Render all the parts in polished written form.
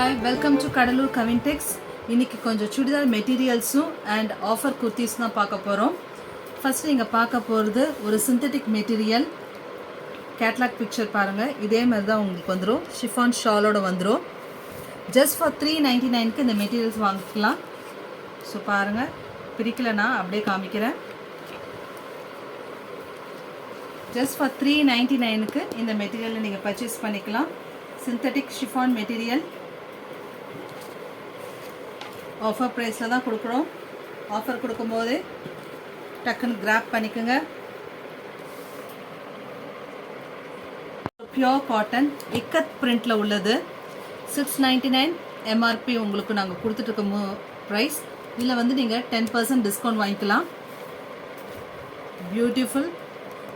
Hi, welcome to Kadalur Kavintex. இன்னைக்கு கொஞ்சம் churidar மெட்டீரியல்ஸும் and offer kurtis தான் பார்க்க போகிறோம். ஃபர்ஸ்ட் நீங்கள் பார்க்க போகிறது ஒரு சிந்தட்டிக் மெட்டீரியல் கேட்லாக் பிக்சர் பாருங்கள். இதே மாதிரி தான் உங்களுக்கு வந்துடும். ஷிஃபான் ஷாலோட வந்துடும். ஜஸ்ட் ஃபார் $399க்கு இந்த மெட்டீரியல்ஸ் வாங்கிக்கலாம். ஸோ பாருங்கள், பிரிக்கலைன்னா அப்படியே காமிக்கிறேன். ஜஸ்ட் ஃபார் $399க்கு இந்த மெட்டீரியலை நீங்கள் பர்ச்சேஸ் பண்ணிக்கலாம். சிந்தட்டிக் ஷிஃபான் மெட்டீரியல் ஆஃபர் ப்ரைஸில் தான் கொடுக்குறோம். ஆஃபர் கொடுக்கும்போது டக்குன்னு கிராப் பண்ணிக்கோங்க. பியோர் காட்டன் இக்கத் பிரிண்டில் உள்ளது. $699 எம்ஆர்பி உங்களுக்கு நாங்கள் கொடுத்துட்ருக்க ப்ரைஸ். இதில் வந்து நீங்கள் 10% டிஸ்கவுண்ட் வாங்கிக்கலாம். பியூட்டிஃபுல்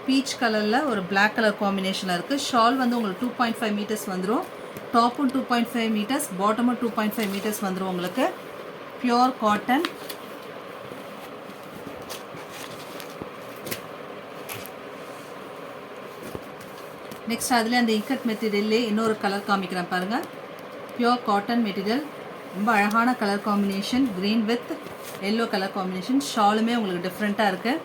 பீச் கலரில் ஒரு பிளாக் கலர் காம்பினேஷனில் இருக்குது. ஷால் வந்து உங்களுக்கு 2.5 மீட்டர்ஸ் வந்துடும். டாப்பும் 2.5 மீட்டர்ஸ், பாட்டமும் 2.5 மீட்டர்ஸ் வந்துடும் உங்களுக்கு. Pure cotton. நெக்ஸ்ட் அதில் அந்த இக்கட் மெட்டீரியல்லே இன்னொரு கலர் காமிக்கிறேன் பாருங்கள். பியோர் காட்டன் மெட்டீரியல், ரொம்ப அழகான colour combination, green with yellow colour combination. ஷாலுமே உங்களுக்கு டிஃப்ரெண்ட்டாக இருக்குது.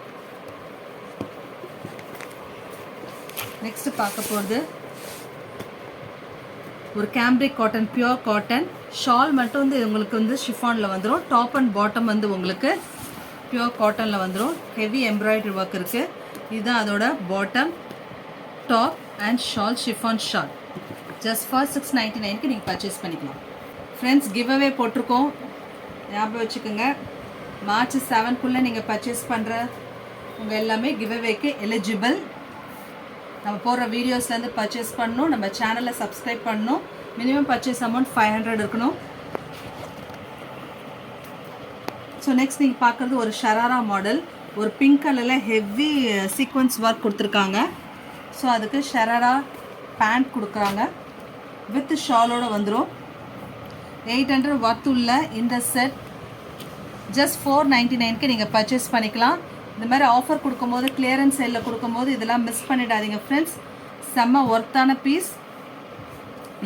நெக்ஸ்ட் பார்க்க போகிறது ஒரு cambric cotton, pure cotton. Shawl மட்டும் வந்து உங்களுக்கு வந்து ஷிஃபானில் வந்துடும். டாப் அண்ட் பாட்டம் வந்து உங்களுக்கு பியோர் காட்டனில் வந்துடும். ஹெவி எம்ப்ராய்டரி ஒர்க் இருக்குது. இதுதான் அதோட bottom, top and shawl, chiffon shawl. Just for $699க்கு நீங்கள் பர்ச்சேஸ் பண்ணிக்கலாம். ஃப்ரெண்ட்ஸ், கிவ் அவே போட்டிருக்கோம், ஞாபகம் வச்சுக்கோங்க. March 7க்குள்ளே நீங்கள் பர்ச்சேஸ் பண்ணுற உங்கள் எல்லாமே கிவ் அவேக்கு எலிஜிபிள். நம்ம போடுற வீடியோஸ்லேருந்து பர்ச்சேஸ் பண்ணணும். நம்ம சேனலை சப்ஸ்கிரைப் பண்ணணும். மினிமம் பர்ச்சேஸ் அமௌண்ட் 500 இருக்கணும். ஸோ நெக்ஸ்ட் நீங்கள் பார்க்குறது ஒரு ஷராரா மாடல். ஒரு பிங்க் கலரில் ஹெவி சீக்வன்ஸ் ஒர்க் கொடுத்துருக்காங்க. ஸோ அதுக்கு ஷராரா பேண்ட் கொடுக்குறாங்க. வித் ஷாலோடு வந்துடும். 800 ஒர்த் உள்ள இந்த செட் ஜஸ்ட் $499க்கு நீங்கள் பர்ச்சேஸ் பண்ணிக்கலாம். இந்த மாதிரி ஆஃபர் கொடுக்கும்போது, கிளியரன்ஸ் சேலில் கொடுக்கும்போது இதெல்லாம் மிஸ் பண்ணிடாதீங்க ஃப்ரெண்ட்ஸ். செம்ம ஒர்த்தான பீஸ்.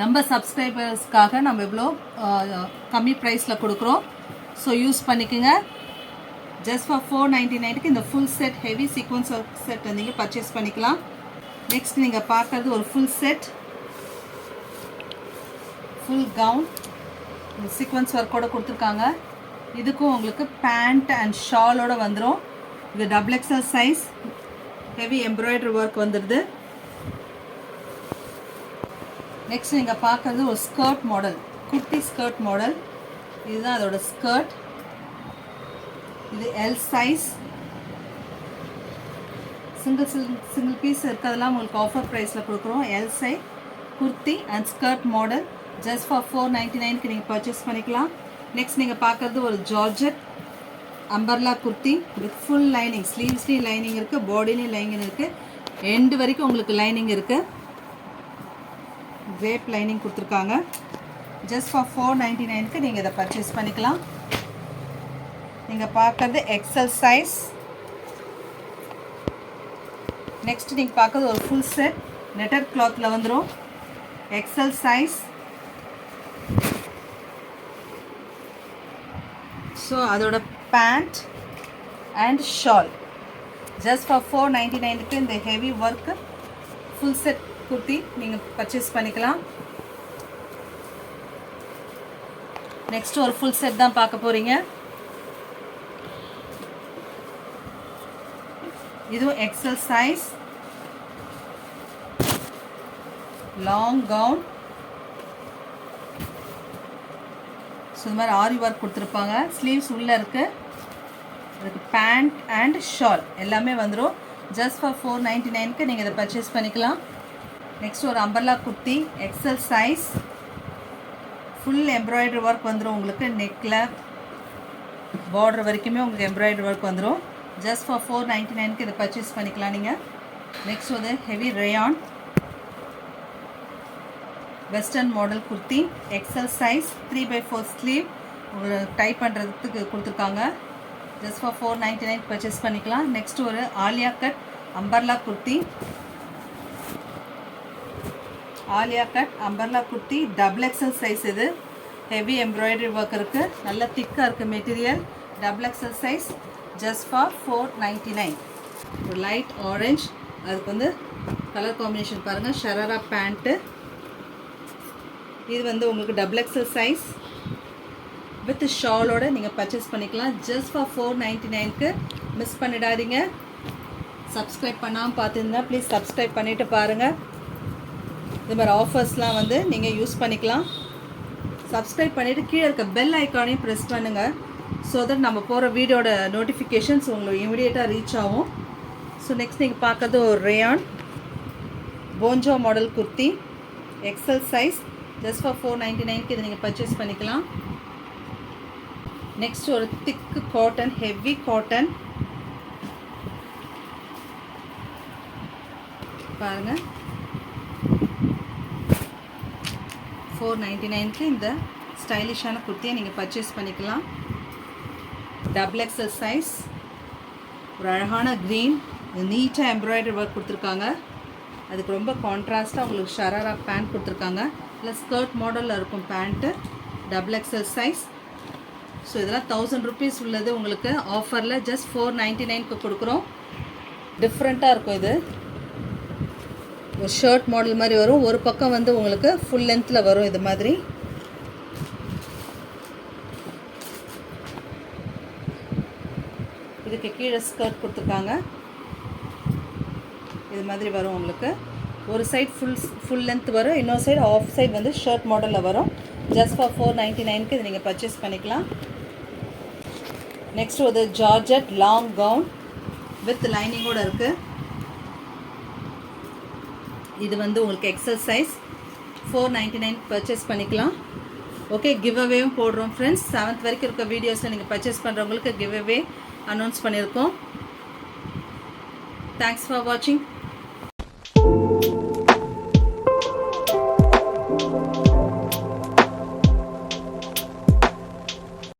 நம்ம சப்ஸ்கிரைபர்ஸ்க்காக நம்ம இவ்வளோ கம்மி ப்ரைஸில் கொடுக்குறோம். ஸோ யூஸ் பண்ணிக்கோங்க. ஜஸ்ட் ஃபார் $499க்கு இந்த full set heavy sequins work set நீங்கள் பர்ச்சேஸ் பண்ணிக்கலாம். நெக்ஸ்ட் நீங்கள் பார்க்குறது ஒரு full set, full gown sequins ஒர்க்கோடு கொடுத்துருக்காங்க. இதுக்கும் உங்களுக்கு பேண்ட் அண்ட் ஷாலோடு வந்துடும். இது XXL size, heavy embroidery work வந்துடுது. நெக்ஸ்ட் நீங்கள் பார்க்குறது ஒரு skirt model, kurti skirt model. இதுதான் அதோட ஸ்கர்ட். இது L சைஸ். சிங்கிள் பீஸ் இருக்கிறதெல்லாம் உங்களுக்கு ஆஃபர் ப்ரைஸில் கொடுக்குறோம். L size kurti and skirt model. Just for $499க்கு நீங்கள் பர்ச்சேஸ் பண்ணிக்கலாம். நெக்ஸ்ட் நீங்கள் பார்க்குறது ஒரு georgette umbrella kurti with full lining. ஸ்லீவ்ஸ்லேயும் லைனிங் இருக்குது, பாடிலையும் லைனிங் இருக்குது, எண்டு வரைக்கும் உங்களுக்கு லைனிங் இருக்குது. கிரேப் லைனிங் கொடுத்துருக்காங்க. ஜஸ்ட் ஃபார் $499க்கு நீங்கள் இதை பர்ச்சேஸ் பண்ணிக்கலாம். நீங்கள் பார்க்குறது XL சைஸ். நெக்ஸ்ட் நீங்கள் பார்க்குறது ஒரு ஃபுல் செட் நெட்டட் கிளாத்தில் வந்துடும். XL size. ஸோ அதோட pant and shawl. Just for $499க்கு இந்த heavy work full set kurti நீங்கள் பர்ச்சேஸ் பண்ணிக்கலாம். நெக்ஸ்ட் ஒரு ஃபுல் செட் தான் பார்க்க போகிறீங்க. இதுவும் XL size, long gown. So இந்த மாதிரி ஆரி ஒர்க் கொடுத்துருப்பாங்க. ஸ்லீவ்ஸ் உள்ளே இருக்குது. அதுக்கு பேண்ட் அண்ட் ஷால் எல்லாமே வந்துடும். ஜஸ்ட் ஃபார் $499க்கு நீங்கள் இதை பர்ச்சேஸ் பண்ணிக்கலாம். நெக்ஸ்ட் ஒரு umbrella kurti XL size, full embroidery work வந்துடும் உங்களுக்கு. நெக்கில் பார்டர் வரைக்குமே உங்களுக்கு எம்ப்ராய்டரி ஒர்க் வந்துடும். ஜஸ்ட் ஃபார் $499க்கு இதை பர்ச்சேஸ் பண்ணிக்கலாம் நீங்கள். நெக்ஸ்ட் வந்து heavy rayon western model kurti XL size, 3/4 sleeve type பண்ணுறதுக்கு கொடுத்துருக்காங்க. ஜஸ்ட் ஃபார் $499 பர்ச்சேஸ் பண்ணிக்கலாம். நெக்ஸ்ட் ஒரு Alia cut umbrella kurti. Alia cut umbrella kurti XXL size. இது ஹெவி எம்ப்ராய்டரி ஒர்க் இருக்குது, நல்ல திக்காக இருக்குது material. XXL size, just for 499. ஒரு லைட் ஆரஞ்ச், அதுக்கு வந்து கலர் காம்பினேஷன் பாருங்கள். ஷராரா பேண்ட்டு, இது வந்து உங்களுக்கு XXL சைஸ் வித் ஷாலோட நீங்கள் பர்ச்சேஸ் பண்ணிக்கலாம். ஜஸ்ட் ஃபார் 499க்கு. மிஸ் பண்ணிடாதீங்க. சப்ஸ்கிரைப் பண்ணாமல் பார்த்துருந்தா ப்ளீஸ் சப்ஸ்கிரைப் பண்ணிவிட்டு பாருங்கள். இது மாதிரி ஆஃபர்ஸ்லாம் வந்து நீங்கள் யூஸ் பண்ணிக்கலாம். சப்ஸ்கிரைப் பண்ணிவிட்டு கீழே இருக்க பெல் ஐக்கானையும் ப்ரெஸ் பண்ணுங்கள். ஸோ தட் நம்ம போகிற வீடியோட நோட்டிஃபிகேஷன்ஸ் உங்களுக்கு இமிடியேட்டாக ரீச் ஆகும். ஸோ நெக்ஸ்ட் நீங்கள் பார்க்குறது ஒரு rayon poncho model kurti, XL size, just for 499க்கு இதை நீங்கள் பர்ச்சேஸ் பண்ணிக்கலாம். நெக்ஸ்ட் ஒரு திக்கு காட்டன், ஹெவி காட்டன் பாருங்கள். 499க்கு இந்த ஸ்டைலிஷான குர்த்தியை நீங்கள் பர்ச்சேஸ் பண்ணிக்கலாம். XXL சைஸ், ஒரு அழகான க்ரீன், நீட்டாக எம்ப்ராய்டரி ஒர்க் கொடுத்துருக்காங்க. அதுக்கு ரொம்ப கான்ட்ராஸ்ட்டாக உங்களுக்கு ஷராரா பேண்ட் கொடுத்துருக்காங்க. இல்லை ஸ்கர்ட் மாடலில் இருக்கும் பேண்ட்டு. XXL size. ஸோ இதெல்லாம் 1000 rupees உள்ளது உங்களுக்கு ஆஃபரில் ஜஸ்ட் 499க்கு கொடுக்குறோம். டிஃப்ரெண்ட்டாக இருக்கும். இது ஒரு ஷர்ட் மாடல் மாதிரி வரும். ஒரு பக்கம் வந்து உங்களுக்கு ஃபுல் லென்த்தில் வரும். இது மாதிரி இதுக்கு கீழே ஸ்கர்ட் கொடுத்துருக்காங்க. இது மாதிரி வரும் உங்களுக்கு. ஒரு சைட் ஃபுல் லென்த் வரும், இன்னொரு சைடு ஆஃப் சைடு வந்து ஷர்ட் மாடலில் வரும். ஜஸ்ட் ஃபார் 499க்கு இது நீங்கள் பர்ச்சேஸ் பண்ணிக்கலாம். நெக்ஸ்ட் ஒரு ஜார்ஜெட் லாங் கவுன் வித் லைனிங்கோடு இருக்குது. இது வந்து உங்களுக்கு XL சைஸ், 499 பர்ச்சேஸ் பண்ணிக்கலாம். ஓகே, கிவ் அவேவும் போடுறோம் ஃப்ரெண்ட்ஸ். 7th வரைக்கும் இருக்க வீடியோஸில் நீங்கள் பர்ச்சேஸ் பண்ணுறவங்களுக்கு கிவ் அவே அனௌன்ஸ் பண்ணியிருக்கோம். தேங்க்ஸ் ஃபார் வாட்சிங்.